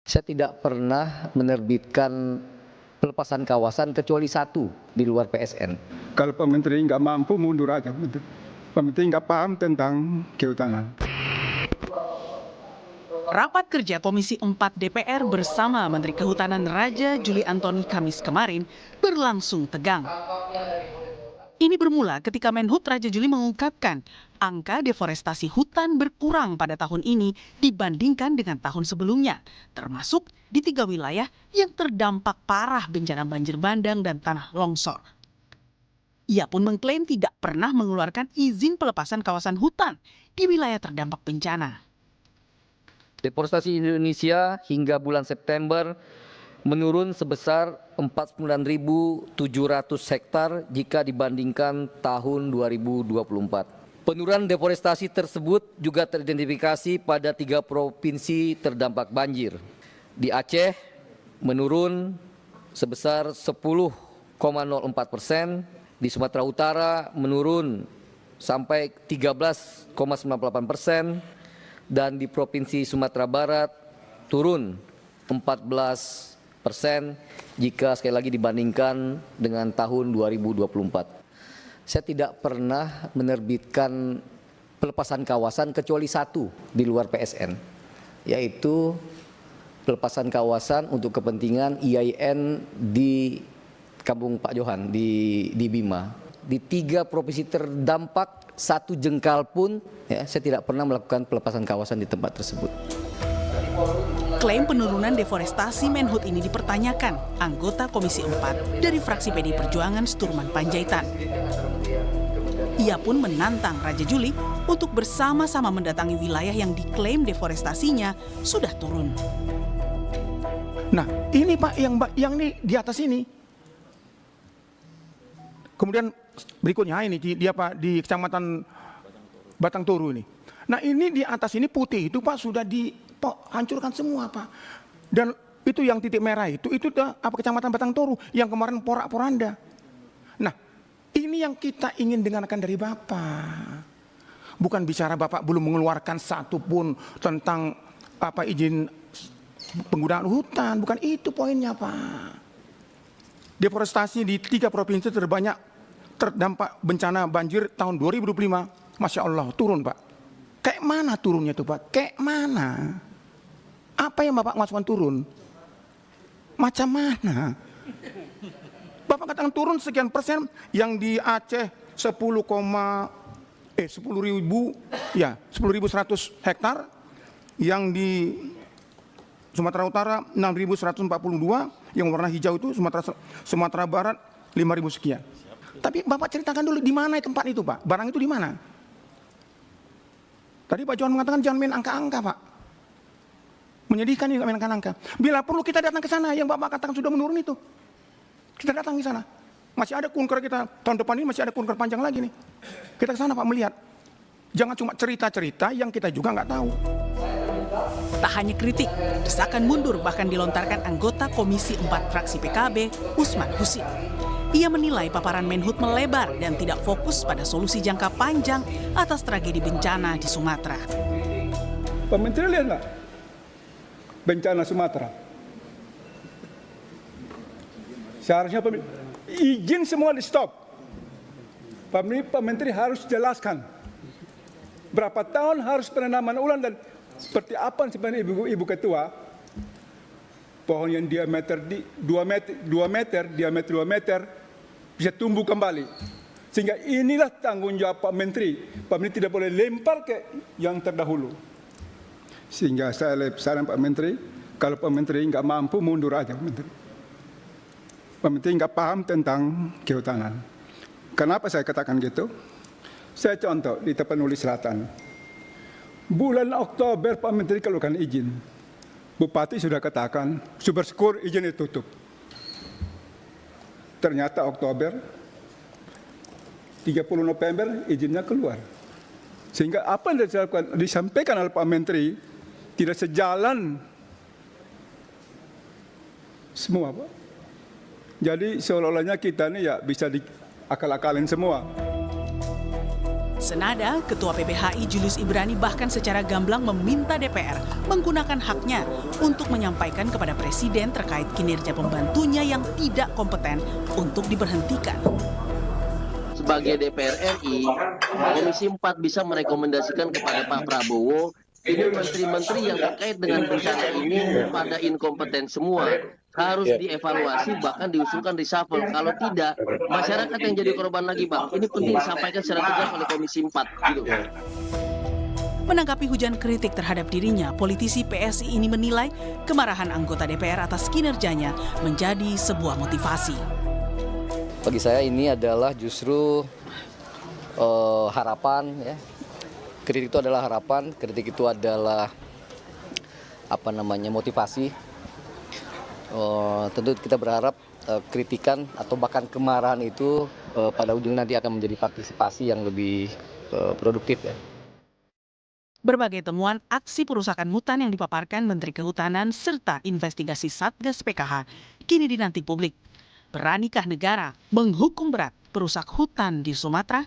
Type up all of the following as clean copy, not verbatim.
Saya tidak pernah menerbitkan pelepasan kawasan kecuali satu di luar PSN. Kalau Pak Menteri nggak mampu, mundur aja. Pak Menteri nggak paham tentang kehutanan. Rapat kerja Komisi 4 DPR bersama Menteri Kehutanan Raja Juli Antoni Kamis kemarin berlangsung tegang. Ini bermula ketika Menhub Raja Juli mengungkapkan angka deforestasi hutan berkurang pada tahun ini dibandingkan dengan tahun sebelumnya, termasuk di 3 wilayah yang terdampak parah bencana banjir bandang dan tanah longsor. Ia pun mengklaim tidak pernah mengeluarkan izin pelepasan kawasan hutan di wilayah terdampak bencana. Deforestasi Indonesia hingga bulan September menurun sebesar 49.700 hektar jika dibandingkan tahun 2024. Penurunan deforestasi tersebut juga teridentifikasi pada 3 provinsi terdampak banjir. Di Aceh menurun sebesar 10,04%, di Sumatera Utara menurun sampai 13,98%, dan di Provinsi Sumatera Barat turun 14% jika sekali lagi dibandingkan dengan tahun 2024. Saya tidak pernah menerbitkan pelepasan kawasan kecuali satu di luar PSN, yaitu pelepasan kawasan untuk kepentingan IAIN di Kampung Pak Johan di Bima. Di 3 provinsi terdampak 1 jengkal pun saya tidak pernah melakukan pelepasan kawasan di tempat tersebut. Klaim penurunan deforestasi Menhub ini dipertanyakan anggota Komisi 4 dari fraksi PDI Perjuangan Sturman Panjaitan. Ia pun menantang Raja Juli untuk bersama-sama mendatangi wilayah yang diklaim deforestasinya sudah turun. Nah, ini Pak yang di atas ini. Kemudian berikutnya ini di di Kecamatan Batang Toru ini. Nah, ini di atas ini putih itu Pak sudah dihancurkan semua Pak. Dan itu yang titik merah itu Kecamatan Batang Toru yang kemarin porak-poranda. Nah, ini yang kita ingin dengarkan dari Bapak. Bukan bicara Bapak belum mengeluarkan satu pun tentang izin penggunaan hutan, bukan itu poinnya Pak. Deforestasi di 3 provinsi terbanyak terdampak bencana banjir tahun 2025, Masya Allah turun Pak. Kayak mana turunnya tuh Pak? Kayak mana? Apa yang Bapak maksudkan turun? Macam mana? Bapak katakan turun sekian persen, yang di Aceh 10.100 hektar, yang di Sumatera Utara 6.142, yang warna hijau itu Sumatera Barat 5.000 sekian. Tapi Bapak ceritakan dulu di mana tempat itu Pak? Barang itu di mana? Tadi Pak Johan mengatakan jangan main angka-angka Pak. Menyedihkan ini main angka-angka. Bila perlu kita datang ke sana yang Bapak katakan sudah menurun itu. Kita datang ke sana. Masih ada kunker kita, tahun depan ini masih ada kunker panjang lagi nih. Kita ke sana Pak melihat. Jangan cuma cerita-cerita yang kita juga nggak tahu. Tak hanya kritik, desakan mundur bahkan dilontarkan anggota Komisi 4 fraksi PKB, Usman Husin. Ia menilai paparan Menhub melebar dan tidak fokus pada solusi jangka panjang atas tragedi bencana di Sumatera. Pak Menteri lihat nggak bencana Sumatera? Seharusnya izin semua di stop. Pak Menteri harus jelaskan berapa tahun harus penanaman ulang dan seperti apa sebenarnya Ibu Ketua, pohon yang diameter 2 meter, diameter 2 meter bisa tumbuh kembali. Sehingga inilah tanggung jawab Pak Menteri. Pak Menteri tidak boleh lempar ke yang terdahulu. Sehingga saya saran Pak Menteri, kalau Pak Menteri nggak mampu mundur aja Pak Menteri. Pak Menteri nggak paham tentang kehutanan. Kenapa saya katakan gitu? Saya contoh di Tapanuli Selatan. Bulan Oktober Pak Menteri keluarkan izin. Bupati sudah katakan, syukur izin ditutup. Ternyata Oktober, 30 November izinnya keluar. Sehingga apa yang disampaikan oleh Pak Menteri tidak sejalan semua Pak. Jadi seolah-olahnya kita ini ya bisa diakal-akalin semua. Senada, Ketua PBHI Julius Ibrani bahkan secara gamblang meminta DPR menggunakan haknya untuk menyampaikan kepada Presiden terkait kinerja pembantunya yang tidak kompeten untuk diberhentikan. Sebagai DPR RI, Komisi 4 bisa merekomendasikan kepada Pak Prabowo, ini menteri-menteri yang terkait dengan bencana ini pada inkompeten semua. Harus dievaluasi, bahkan diusulkan reshuffle. Kalau tidak, masyarakat yang jadi korban lagi, Bang. Ini penting disampaikan secara tegas oleh Komisi 4. Gitu. Menanggapi hujan kritik terhadap dirinya, politisi PSI ini menilai kemarahan anggota DPR atas kinerjanya menjadi sebuah motivasi. Bagi saya ini adalah justru harapan, ya. Kritik itu adalah harapan, kritik itu adalah motivasi. Tentu kita berharap kritikan atau bahkan kemarahan itu pada ujungnya nanti akan menjadi partisipasi yang lebih produktif, ya. Berbagai temuan aksi perusakan hutan yang dipaparkan Menteri Kehutanan serta investigasi Satgas PKH kini dinanti publik. Beranikah negara menghukum berat perusak hutan di Sumatera?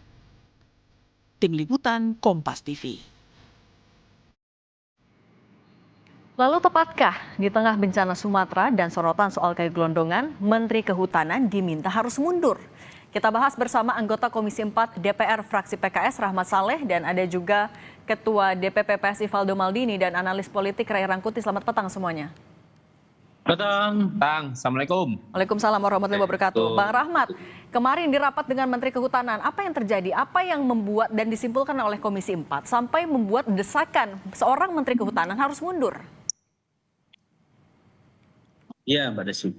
Tim Liputan Kompas TV. Lalu tepatkah di tengah bencana Sumatera dan sorotan soal kayu gelondongan, Menteri Kehutanan diminta harus mundur? Kita bahas bersama anggota Komisi 4 DPR fraksi PKS Rahmat Saleh dan ada juga Ketua DPP PSI Valdo Maldini dan analis politik Ray Rangkuti. Selamat petang semuanya. Petang. Assalamualaikum. Waalaikumsalam warahmatullahi wabarakatuh. Bang Rahmat, kemarin di rapat dengan Menteri Kehutanan, apa yang terjadi? Apa yang membuat dan disimpulkan oleh Komisi 4 sampai membuat desakan seorang Menteri Kehutanan harus mundur? Ya, Mbak Desi.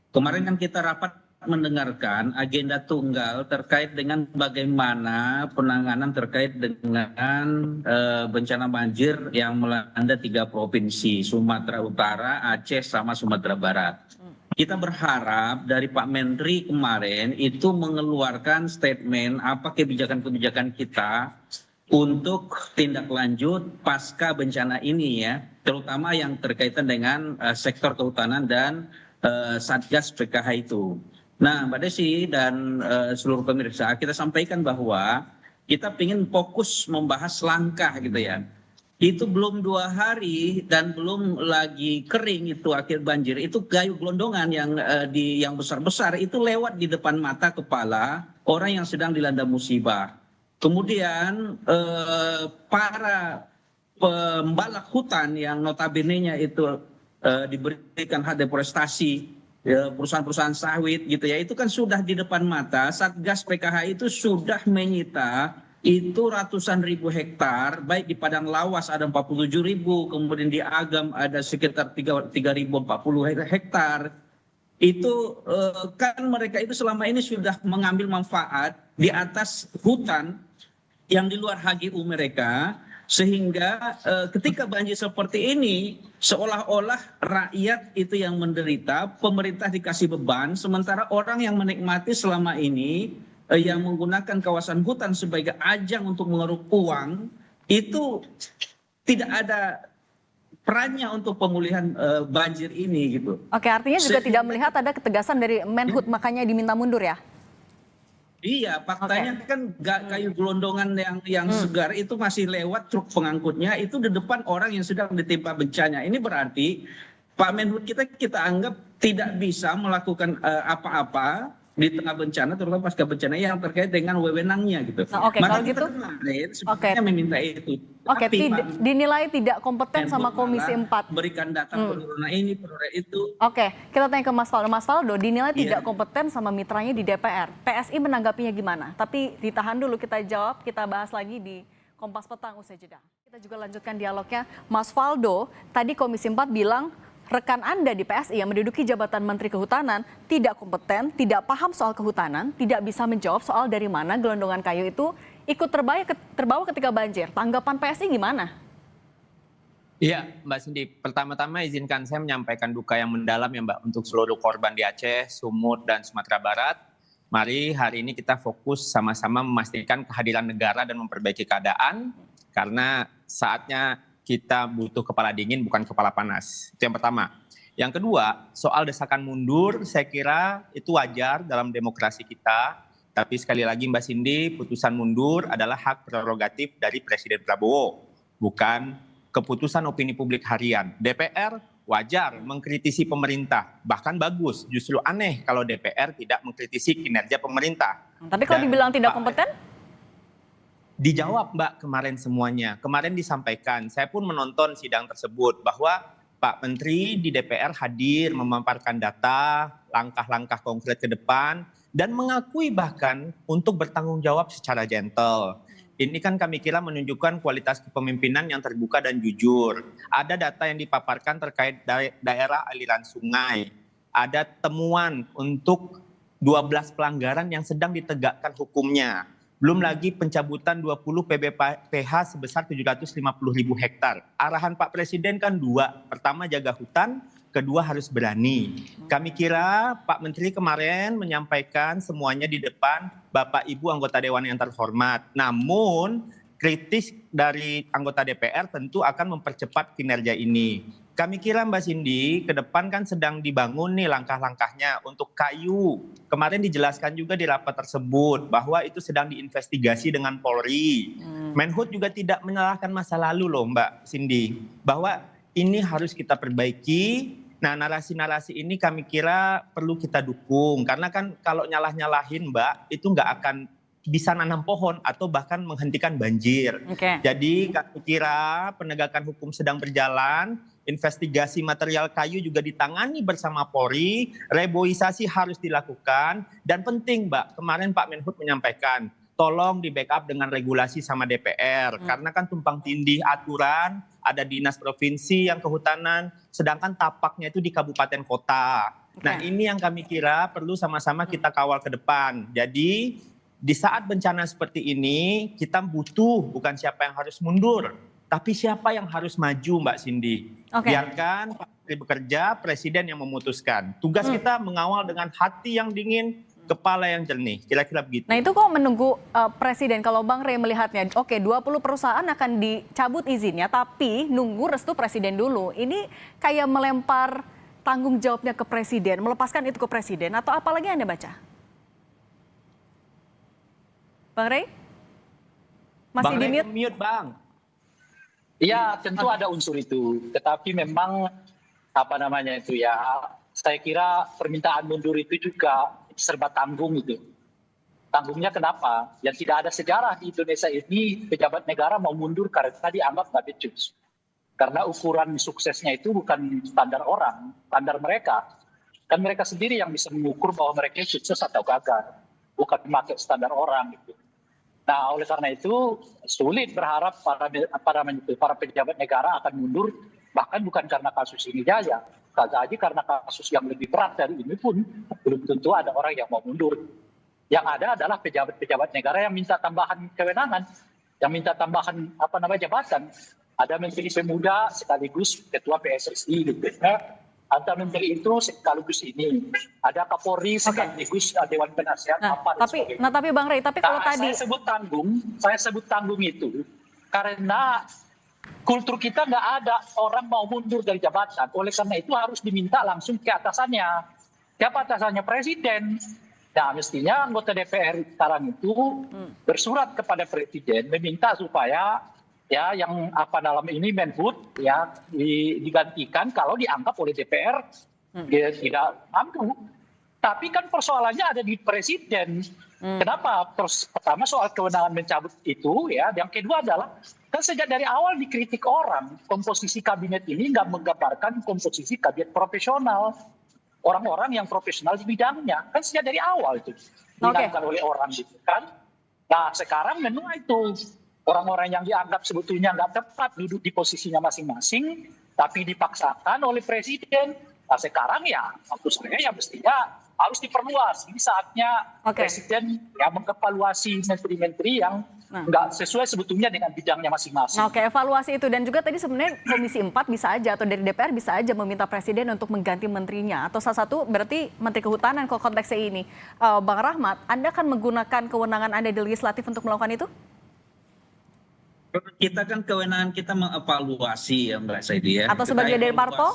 Kemarin kan kita rapat mendengarkan agenda tunggal terkait dengan bagaimana penanganan terkait dengan bencana banjir yang melanda 3 provinsi, Sumatera Utara, Aceh, sama Sumatera Barat. Kita berharap dari Pak Menteri kemarin itu mengeluarkan statement apa kebijakan-kebijakan kita untuk tindak lanjut pasca bencana ini, ya, terutama yang terkaitan dengan sektor kehutanan dan Satgas PKH itu. Nah, Mbak Desi dan seluruh pemirsa, kita sampaikan bahwa kita ingin fokus membahas langkah gitu ya. Itu belum 2 hari dan belum lagi kering itu akhir banjir, itu kayu gelondongan yang besar-besar itu lewat di depan mata kepala orang yang sedang dilanda musibah. Kemudian para pembalak hutan yang notabene-nya itu diberikan hak deforestasi, perusahaan-perusahaan sawit gitu ya, itu kan sudah di depan mata. Satgas PKH itu sudah menyita itu ratusan ribu hektar, baik di Padang Lawas ada 47.000, kemudian di Agam ada sekitar 3.040 hektar. Itu kan mereka itu selama ini sudah mengambil manfaat di atas hutan yang di luar HGU mereka, sehingga ketika banjir seperti ini seolah-olah rakyat itu yang menderita, pemerintah dikasih beban, sementara orang yang menikmati selama ini yang menggunakan kawasan hutan sebagai ajang untuk mengeruk uang itu tidak ada perannya untuk pemulihan banjir ini gitu. Oke, artinya juga tidak melihat ada ketegasan dari Menhut, makanya diminta mundur ya? Iya, faktanya kan kayu gelondongan yang segar itu masih lewat truk pengangkutnya itu di depan orang yang sedang ditimpa bencana. Ini berarti Pak Menhut kita anggap tidak bisa melakukan apa-apa di tengah bencana, terutama pasca bencana yang terkait dengan wewenangnya gitu. Nah, oke, maka kalau kita gitu, kemarin sebenarnya meminta itu. Oke, Tapi, dinilai tidak kompeten sama Komisi 4. Berikan data penurunan ini, penurunan itu. Oke, kita tanya ke Mas Faldo. Mas Faldo dinilai tidak kompeten sama mitranya di DPR. PSI menanggapinya gimana? Tapi ditahan dulu, kita jawab, kita bahas lagi di Kompas Petang usai jeda. Kita juga lanjutkan dialognya. Mas Faldo, tadi Komisi 4 bilang rekan Anda di PSI yang menduduki jabatan Menteri Kehutanan tidak kompeten, tidak paham soal kehutanan, tidak bisa menjawab soal dari mana gelondongan kayu itu ikut terbawa ketika banjir. Tanggapan PSI gimana? Iya, Mbak Cindy. Pertama-tama izinkan saya menyampaikan duka yang mendalam ya Mbak untuk seluruh korban di Aceh, Sumut, dan Sumatera Barat. Mari hari ini kita fokus sama-sama memastikan kehadiran negara dan memperbaiki keadaan karena saatnya kita butuh kepala dingin bukan kepala panas. Itu yang pertama. Yang kedua, soal desakan mundur saya kira itu wajar dalam demokrasi kita. Tapi sekali lagi Mbak Cindy, putusan mundur adalah hak prerogatif dari Presiden Prabowo, bukan keputusan opini publik harian. DPR wajar mengkritisi pemerintah, bahkan bagus. Justru aneh kalau DPR tidak mengkritisi kinerja pemerintah. Tapi kalau dibilang tidak kompeten? Dijawab Mbak kemarin semuanya. Kemarin disampaikan, saya pun menonton sidang tersebut bahwa Pak Menteri di DPR hadir memaparkan data, langkah-langkah konkret ke depan, dan mengakui bahkan untuk bertanggung jawab secara gentle. Ini kan kami kira menunjukkan kualitas kepemimpinan yang terbuka dan jujur. Ada data yang dipaparkan terkait daerah aliran sungai. Ada temuan untuk 12 pelanggaran yang sedang ditegakkan hukumnya. Belum lagi pencabutan 20 PBPH sebesar 750.000 hektar. Arahan Pak Presiden kan dua. Pertama jaga hutan, kedua harus berani. Kami kira Pak Menteri kemarin menyampaikan semuanya di depan Bapak Ibu anggota Dewan yang terhormat. Namun kritis dari anggota DPR tentu akan mempercepat kinerja ini. Kami kira Mbak Cindy, ke depan kan sedang dibangun nih langkah-langkahnya untuk kayu. Kemarin dijelaskan juga di rapat tersebut bahwa itu sedang diinvestigasi dengan Polri. Menhub juga tidak menyalahkan masa lalu loh Mbak Cindy, bahwa ini harus kita perbaiki. Nah, narasi-narasi ini kami kira perlu kita dukung. Karena kan kalau nyalah-nyalahin Mbak, itu nggak akan bisa nanam pohon atau bahkan menghentikan banjir. Jadi kami kira penegakan hukum sedang berjalan, investigasi material kayu juga ditangani bersama Polri, reboisasi harus dilakukan, dan penting Mbak, kemarin Pak Menhub menyampaikan, tolong di backup dengan regulasi sama DPR, karena kan tumpang tindih aturan, ada dinas provinsi yang kehutanan, sedangkan tapaknya itu di kabupaten kota. Nah ini yang kami kira perlu sama-sama kita kawal ke depan. Jadi di saat bencana seperti ini, kita butuh bukan siapa yang harus mundur, tapi siapa yang harus maju Mbak Cindy. Biarkan Pak Menteri bekerja, Presiden yang memutuskan. Tugas kita mengawal dengan hati yang dingin, kepala yang jernih, kira-kira begitu. Nah itu kok menunggu Presiden, kalau Bang Rey melihatnya, oke 20 perusahaan akan dicabut izinnya, tapi nunggu restu Presiden dulu. Ini kayak melempar tanggung jawabnya ke Presiden, melepaskan itu ke Presiden, atau apalagi Anda baca? Bang Rey? Masih di mute? Bang. Iya, tentu ada unsur itu. Tetapi memang apa namanya itu ya, saya kira permintaan mundur itu juga serba tanggung itu. Tanggungnya kenapa? Yang tidak ada sejarah di Indonesia ini pejabat negara mau mundur karena dianggap nggak becus. Karena ukuran suksesnya itu bukan standar orang, standar mereka. Kan mereka sendiri yang bisa mengukur bahwa mereka sukses atau gagal. Bukan memakai standar orang gitu. Nah, oleh karena itu sulit berharap para pejabat negara akan mundur, bahkan bukan karena kasus ini saja. Saja karena kasus yang lebih berat dari ini pun belum tentu ada orang yang mau mundur. Yang ada adalah pejabat-pejabat negara yang minta tambahan kewenangan, yang minta tambahan jabatan. Ada Menteri Pemuda sekaligus Ketua PSSI gitu. Antara menteri itu sekaligus ini. Ada Kapolri sekaligus Dewan Penasehat tapi Bang Rey, tapi kalau tadi saya sebut tanggung itu karena kultur kita nggak ada orang mau mundur dari jabatan. Oleh karena itu harus diminta langsung ke atasannya. Siapa atasannya? Presiden. Nah, mestinya anggota DPR sekarang itu bersurat kepada Presiden meminta supaya ya yang dalam ini Menhub ya digantikan kalau dianggap oleh DPR dia tidak mampu. Tapi kan persoalannya ada di Presiden. Kenapa? Pertama soal kewenangan mencabut itu ya. Yang kedua adalah kan sejak dari awal dikritik orang komposisi kabinet ini nggak menggambarkan komposisi kabinet profesional. Orang-orang yang profesional di bidangnya kan sejak dari awal itu dilakukan oleh orang gitu kan. Nah sekarang memang itu orang-orang yang dianggap sebetulnya nggak tepat duduk di posisinya masing-masing, tapi dipaksakan oleh Presiden. Nah sekarang ya, maksud saya ya mestinya harus diperluas. Ini saatnya Presiden ya mengevaluasi menteri-menteri yang nggak sesuai sebetulnya dengan bidangnya masing-masing. Evaluasi itu. Dan juga tadi sebenarnya Komisi 4 bisa aja, atau dari DPR bisa aja meminta Presiden untuk mengganti menterinya. Atau salah satu berarti Menteri Kehutanan kalau konteksnya ini. Bang Rahmat, Anda akan menggunakan kewenangan Anda di legislatif untuk melakukan itu? Kita kan kewenangan kita mengevaluasi ya Mbak Saidi ya. Atau sebagai dari parpol?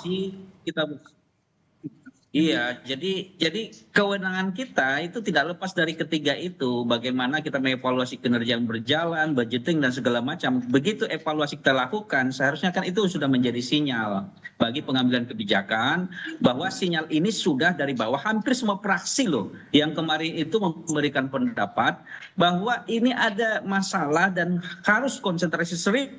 Iya, jadi kewenangan kita itu tidak lepas dari ketiga itu. Bagaimana kita mengevaluasi kinerja yang berjalan, budgeting dan segala macam. Begitu evaluasi kita lakukan, seharusnya kan itu sudah menjadi sinyal bagi pengambilan kebijakan bahwa sinyal ini sudah dari bawah. Hampir semua fraksi loh yang kemarin itu memberikan pendapat bahwa ini ada masalah dan harus konsentrasi serius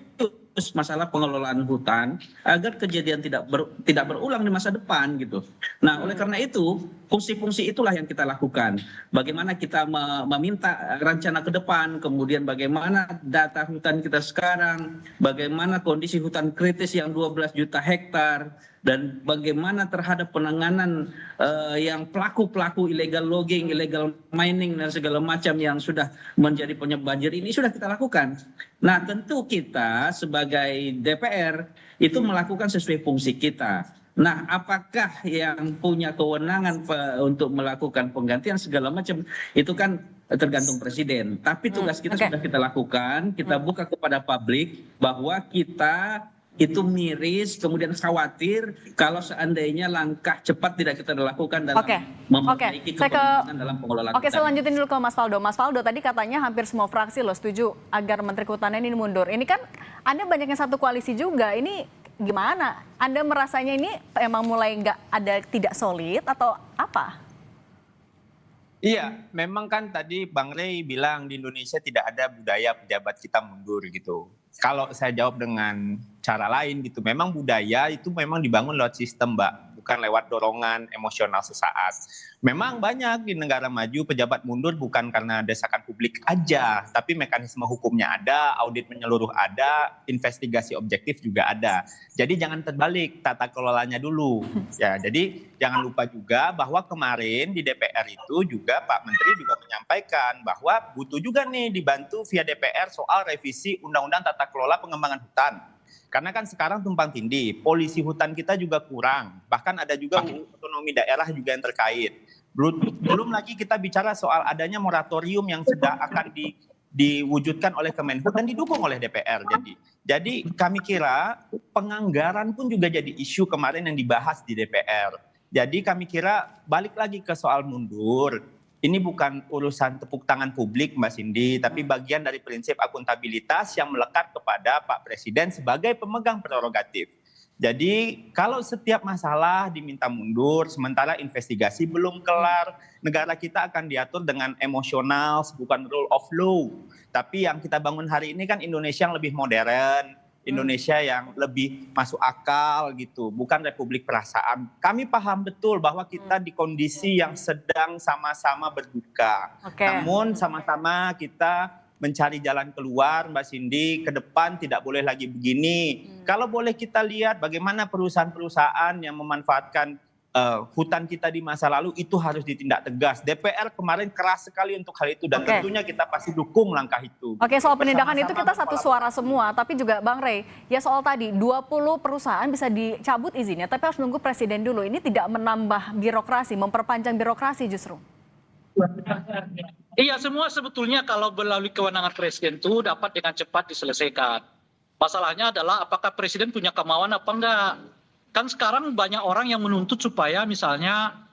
masalah pengelolaan hutan agar kejadian tidak berulang di masa depan gitu. Nah, oleh karena itu fungsi-fungsi itulah yang kita lakukan. Bagaimana kita meminta rencana ke depan, kemudian bagaimana data hutan kita sekarang, bagaimana kondisi hutan kritis yang 12 juta hektar, dan bagaimana terhadap penanganan yang pelaku-pelaku illegal logging, illegal mining dan segala macam yang sudah menjadi penyebab banjir ini sudah kita lakukan. Nah, tentu kita sebagai DPR itu melakukan sesuai fungsi kita. Nah, apakah yang punya kewenangan untuk melakukan penggantian segala macam itu kan tergantung presiden. Tapi tugas kita sudah kita lakukan, kita buka kepada publik bahwa kita itu miris, kemudian khawatir kalau seandainya langkah cepat tidak kita lakukan dalam memperbaiki kepemimpinan dalam pengelolaan. Oke, saya lanjutin dulu ke Mas Faldo. Mas Faldo, tadi katanya hampir semua fraksi loh setuju agar Menteri Kehutanan ini mundur. Ini kan Anda banyak yang satu koalisi juga. Ini gimana? Anda merasanya ini emang mulai nggak ada, tidak solid atau apa? Iya, memang kan tadi Bang Rey bilang di Indonesia tidak ada budaya pejabat kita mundur gitu. Kalau saya jawab dengan cara lain gitu, memang budaya itu memang dibangun lewat sistem, Mbak, bukan lewat dorongan emosional sesaat. Memang banyak di negara maju pejabat mundur bukan karena desakan publik aja, tapi mekanisme hukumnya ada, audit menyeluruh ada, investigasi objektif juga ada. Jadi jangan terbalik, tata kelolanya dulu. Ya, jadi jangan lupa juga bahwa kemarin di DPR itu juga Pak Menteri juga menyampaikan bahwa butuh juga nih dibantu via DPR soal revisi Undang-Undang Tata Kelola Pengembangan Hutan. Karena kan sekarang tumpang tindih, polisi hutan kita juga kurang, bahkan ada juga otonomi daerah juga yang terkait. Belum lagi kita bicara soal adanya moratorium yang sudah akan diwujudkan oleh Kemenhub dan didukung oleh DPR. Jadi kami kira penganggaran pun juga jadi isu kemarin yang dibahas di DPR. Jadi kami kira balik lagi ke soal mundur. Ini bukan urusan tepuk tangan publik, Mbak Cindy, tapi bagian dari prinsip akuntabilitas yang melekat kepada Pak Presiden sebagai pemegang prerogatif. Jadi kalau setiap masalah diminta mundur, sementara investigasi belum kelar, negara kita akan diatur dengan emosional, bukan rule of law. Tapi yang kita bangun hari ini kan Indonesia yang lebih modern, Indonesia yang lebih masuk akal gitu, bukan republik perasaan. Kami paham betul bahwa kita di kondisi yang sedang sama-sama berduka. Namun sama-sama kita mencari jalan keluar, Mbak Cindy, ke depan tidak boleh lagi begini. Kalau boleh kita lihat bagaimana perusahaan-perusahaan yang memanfaatkan hutan kita di masa lalu itu harus ditindak tegas. DPR kemarin keras sekali untuk hal itu dan tentunya kita pasti dukung langkah itu. Oke, soal penindakan itu kita satu suara semua, tapi juga Bang Rey, ya soal tadi 20 perusahaan bisa dicabut izinnya, tapi harus nunggu presiden dulu. Ini tidak menambah birokrasi, memperpanjang birokrasi justru. Iya, semua sebetulnya kalau melalui kewenangan presiden itu dapat dengan cepat diselesaikan. Masalahnya adalah apakah presiden punya kemauan apa enggak. Kan sekarang banyak orang yang menuntut supaya misalnya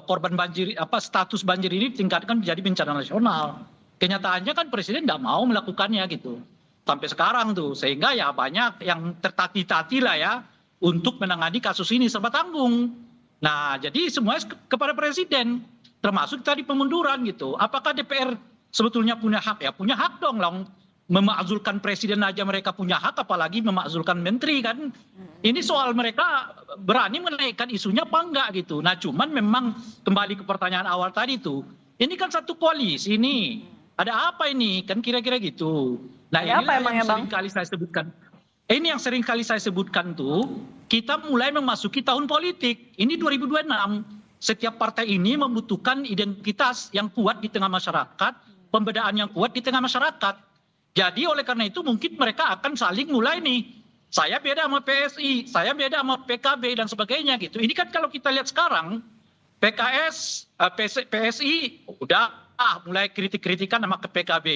korban banjir, status banjir ini ditingkatkan menjadi bencana nasional. Kenyataannya kan presiden tidak mau melakukannya gitu sampai sekarang tuh, sehingga ya banyak yang tertati-tati lah ya untuk menangani kasus ini serba tanggung. Nah, jadi semuanya kepada presiden, termasuk tadi pemunduran gitu. Apakah DPR sebetulnya punya hak? Ya punya hak dong lah. Memakzulkan presiden aja mereka punya hak, apalagi memakzulkan menteri kan. Ini soal mereka berani menaikkan isunya apa enggak gitu. Nah cuman memang kembali ke pertanyaan awal tadi tuh, ini kan satu koalisi ini. Ada apa ini? Kan kira-kira gitu. Nah ini yang sering kali saya sebutkan. Ini yang sering kali saya sebutkan tuh, kita mulai memasuki tahun politik. Ini 2026. Setiap partai ini membutuhkan identitas yang kuat di tengah masyarakat, pembedaan yang kuat di tengah masyarakat. Jadi oleh karena itu mungkin mereka akan saling mulai nih. Saya beda sama PSI, saya beda sama PKB dan sebagainya gitu. Ini kan kalau kita lihat sekarang, PSI udah mulai kritik-kritikan sama ke PKB.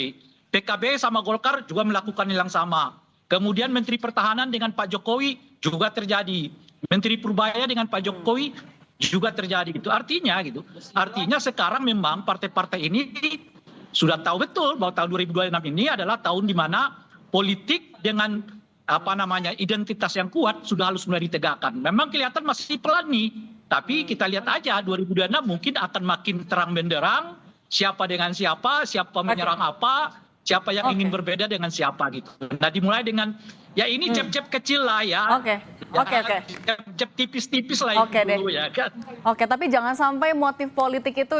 PKB sama Golkar juga melakukan yang sama. Kemudian Menteri Pertahanan dengan Pak Jokowi juga terjadi. Menteri Purbaya dengan Pak Jokowi juga terjadi gitu. Artinya sekarang memang partai-partai ini sudah tahu betul bahwa tahun 2026 ini adalah tahun di mana politik dengan identitas yang kuat sudah harus mulai ditegakkan. Memang kelihatan masih pelan nih, tapi kita lihat aja 2026 mungkin akan makin terang benderang siapa dengan siapa, siapa menyerang apa, siapa yang ingin berbeda dengan siapa gitu. Nah dimulai dengan ya ini jeb-jeb kecil lah ya. Oke. Jeb tipis-tipis lah itu dulu ya kan. Oke, tapi jangan sampai motif politik itu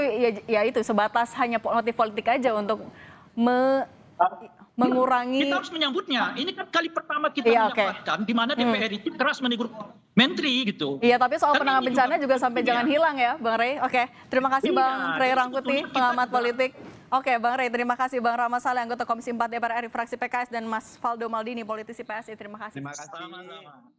ya itu sebatas hanya motif politik aja untuk mengurangi. Kita harus menyambutnya. Ini kan kali pertama kita mendapatkan di mana DPR itu keras menegur menteri gitu. Iya, tapi soal penanganan bencana juga sampai jangan hilang ya, Bang Rey. Oke, terima kasih Bang Rey Rangkuti, pengamat politik. Oke, Bang Rey, terima kasih. Bang Rahmat Saleh, anggota Komisi 4 DPR RI fraksi PKS, dan Mas Faldo Maldini, politisi PSI. Terima kasih. Terima kasih.